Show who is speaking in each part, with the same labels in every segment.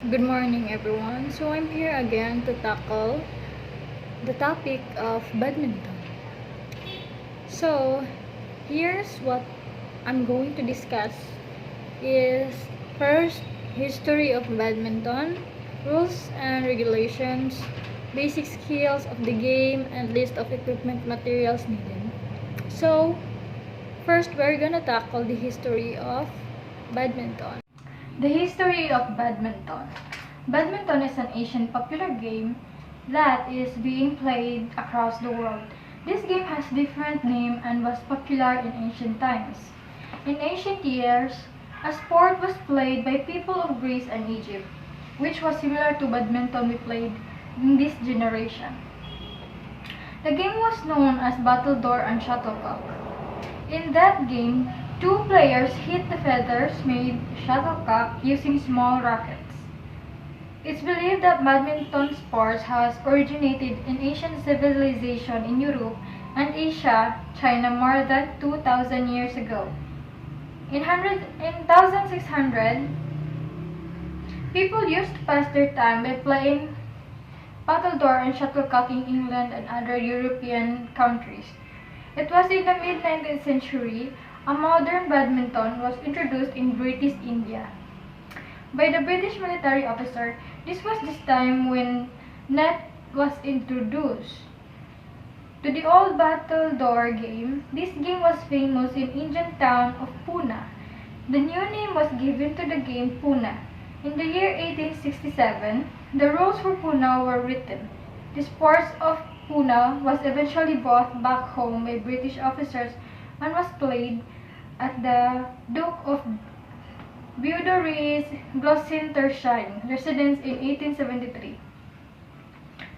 Speaker 1: Good morning, everyone. So I'm here again to tackle the topic of badminton. So here's what I'm going to discuss is first history of badminton, rules and regulations, basic skills of the game, and list of equipment materials needed. So first we're gonna tackle the history of badminton. The history of badminton. Badminton is an ancient popular game that is being played across the world. This game has different names and was popular in ancient times. In ancient years, a sport was played by people of Greece and Egypt, which was similar to badminton we played in this generation. The game was known as battledore and shuttlecock. In that game, two players hit the feathers-made shuttlecock using small rackets. It's believed that badminton sports has originated in ancient civilization in Europe and Asia, China more than 2,000 years ago. In 1600, people used to pass their time by playing battledore and shuttlecock in England and other European countries. It was in the mid-19th century a modern badminton was introduced in British India by the British military officer. This was the time when net was introduced. To the old battledore game, this game was famous in Indian town of Pune. The new name was given to the game Pune. In the year 1867, the rules for Pune were written. The sports of Pune was eventually brought back home by British officers and was played at the Duke of Beaudoire's Gloucestershire residence in 1873.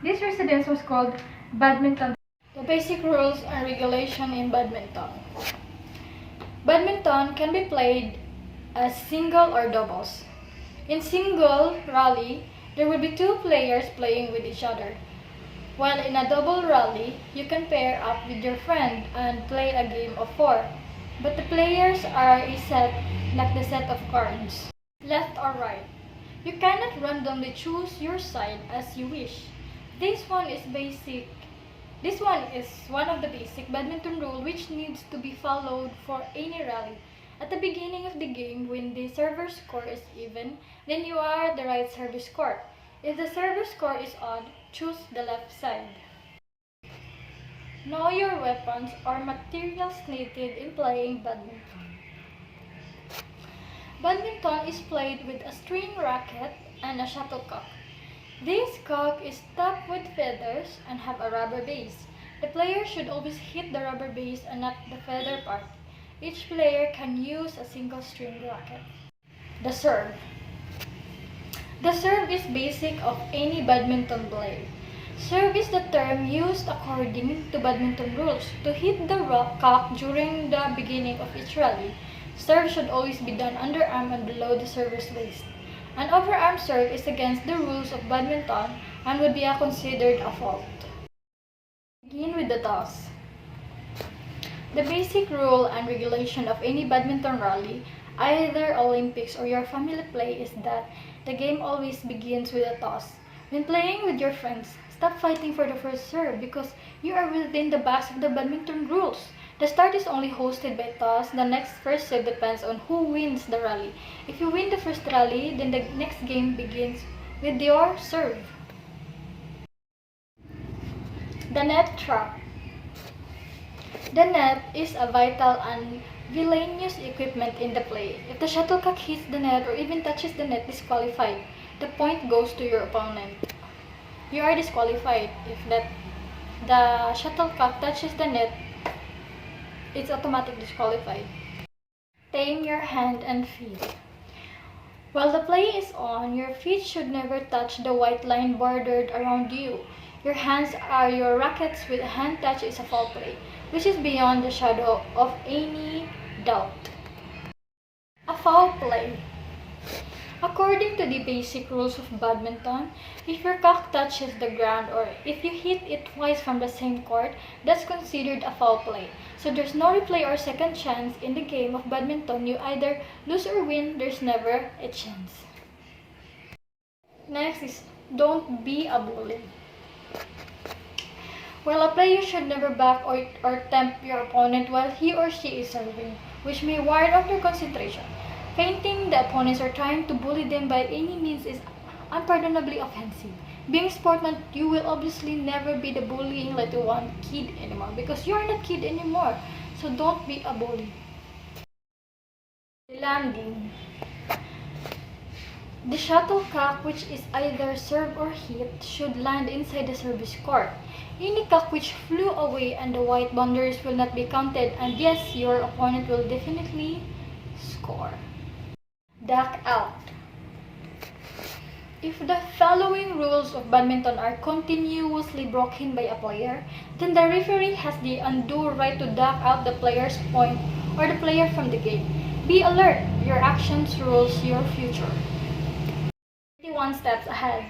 Speaker 1: This residence was called Badminton. The basic rules and regulation in badminton. Badminton can be played as single or doubles. In single rally, there will be two players playing with each other. While in a double rally, you can pair up with your friend and play a game of four. But the players are a set like the set of cards, left or right. You cannot randomly choose your side as you wish. This one is one of the basic badminton rule which needs to be followed for any rally. At the beginning of the game, when the server score is even, then you are the right service score. If the server score is odd, choose the left side. Know your weapons or materials needed in playing badminton. Badminton is played with a string racket and a shuttlecock. This cock is topped with feathers and have a rubber base. The player should always hit the rubber base and not the feather part. Each player can use a single string racket. The serve. The serve is basic of any badminton player. Serve is the term used according to badminton rules to hit the cock during the beginning of each rally. Serve should always be done underarm and below the server's waist. An overarm serve is against the rules of badminton and would be considered a fault. Begin with the toss. The basic rule and regulation of any badminton rally, either Olympics or your family play, is that the game always begins with a toss. When playing with your friends, stop fighting for the first serve because you are within the box of the badminton rules. The start is only hosted by toss. The next first serve depends on who wins the rally. If you win the first rally, then the next game begins with your serve. The net trap. The net is a vital and villainous equipment in the play. If the shuttlecock hits the net or even touches the net, disqualified. The point goes to your opponent. You are disqualified if the shuttlecock touches the net. It's automatically disqualified. Tame your hand and feet. While the play is on, your feet should never touch the white line bordered around you. Your hands are your rackets. With a hand touch is a foul play, which is beyond the shadow of any doubt. A foul play. According to the basic rules of badminton, if your cock touches the ground or if you hit it twice from the same court, that's considered a foul play. So there's no replay or second chance in the game of badminton. You either lose or win, there's never a chance. Next is don't be a bully. While a player should never back or tempt your opponent while he or she is serving, which may ward off their concentration. Feinting the opponents or trying to bully them by any means is unpardonably offensive. Being sportsman, you will obviously never be the bullying little one kid anymore because you are not kid anymore. So don't be a bully. Landing. The shuttlecock, which is either serve or hit, should land inside the service court. Any cock which flew away and the white boundaries will not be counted, and yes, your opponent will definitely score. Duck out. If the following rules of badminton are continuously broken by a player, then the referee has the undue right to duck out the player's point or the player from the game. Be alert, your actions rules your future. 21 steps ahead.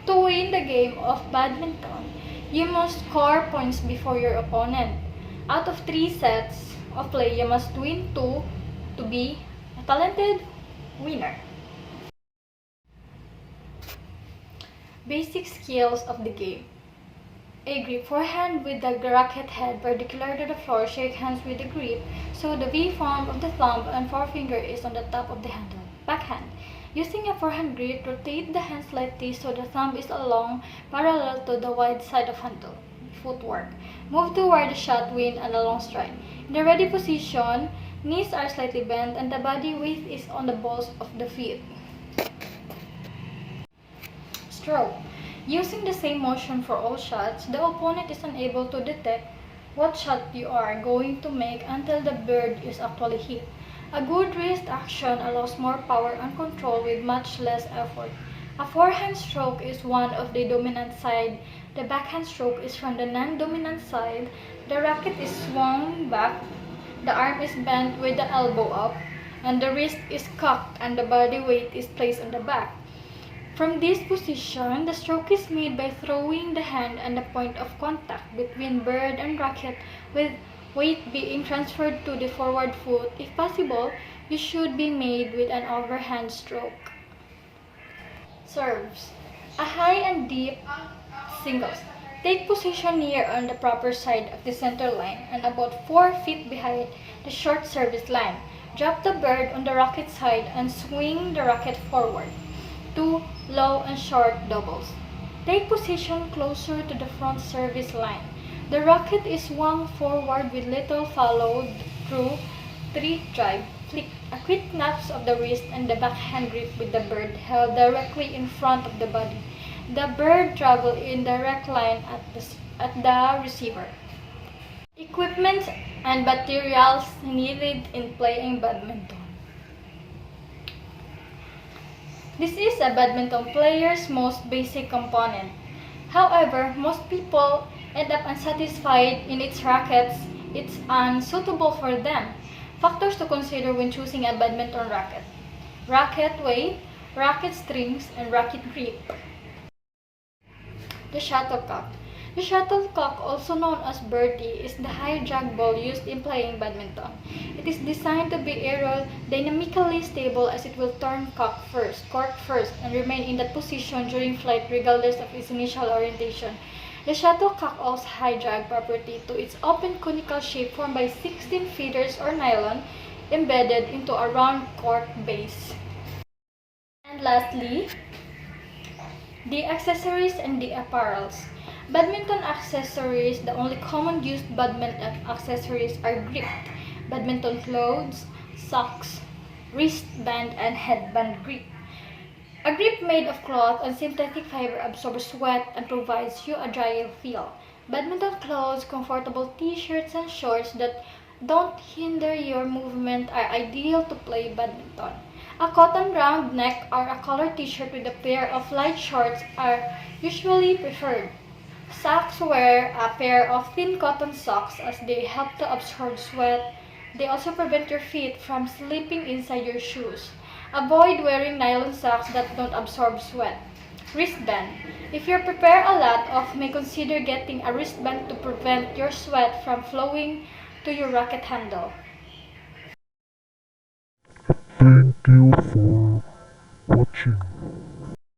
Speaker 1: To win the game of badminton, you must score points before your opponent. Out of 3 sets of play, you must win 2 to be a talented winner. Basic skills of the game. A grip. Forehand with the racket head perpendicular to the floor. Shake hands with the grip so the V form of the thumb and forefinger is on the top of the handle. Backhand. Using a forehand grip, rotate the hand slightly so the thumb is along parallel to the wide side of handle. Footwork. Move toward the shot win and a long stride. In the ready position, knees are slightly bent and the body weight is on the balls of the feet. Stroke. Using the same motion for all shots, the opponent is unable to detect what shot you are going to make until the bird is actually hit. A good wrist action allows more power and control with much less effort. A forehand stroke is one of the dominant side. The backhand stroke is from the non-dominant side. The racket is swung back, the arm is bent with the elbow up, and the wrist is cocked and the body weight is placed on the back. From this position, the stroke is made by throwing the hand and the point of contact between bird and racket with weight being transferred to the forward foot. If possible, it should be made with an overhand stroke. Serves. A high and deep singles. Take position near on the proper side of the center line and about 4 feet behind the short service line. Drop the bird on the racket side and swing the racket forward. 2 low and short doubles. Take position closer to the front service line. The racket is swung forward with little followed through 3 drive, flick. A quick snaps of the wrist and the backhand grip with the bird held directly in front of the body. The bird travel in direct line at the receiver. Equipment and materials needed in playing badminton. This is a badminton player's most basic component. However, most people end up unsatisfied in its rackets. It's unsuitable for them. Factors to consider when choosing a badminton racket: racket weight, racket strings, and racket grip. The shuttlecock. The shuttlecock, also known as birdie, is the high drag ball used in playing badminton. It is designed to be aerodynamically stable as it will turn court first, and remain in that position during flight regardless of its initial orientation. The shuttlecock owes high drag property to its open conical shape formed by 16 feeders or nylon embedded into a round cork base. And lastly, the accessories and the apparels. Badminton accessories. The only common used badminton accessories are grip, badminton clothes, socks, wristband, and headband grip. A grip made of cloth and synthetic fiber absorbs sweat and provides you a drier feel. Badminton clothes, comfortable t-shirts and shorts that don't hinder your movement are ideal to play badminton. A cotton round neck or a collared t-shirt with a pair of light shorts are usually preferred. Socks. Wear a pair of thin cotton socks as they help to absorb sweat. They also prevent your feet from slipping inside your shoes. Avoid wearing nylon socks that don't absorb sweat. Wristband. If you prepare a lot, may consider getting a wristband to prevent your sweat from flowing to your racket handle.
Speaker 2: Thank you for watching.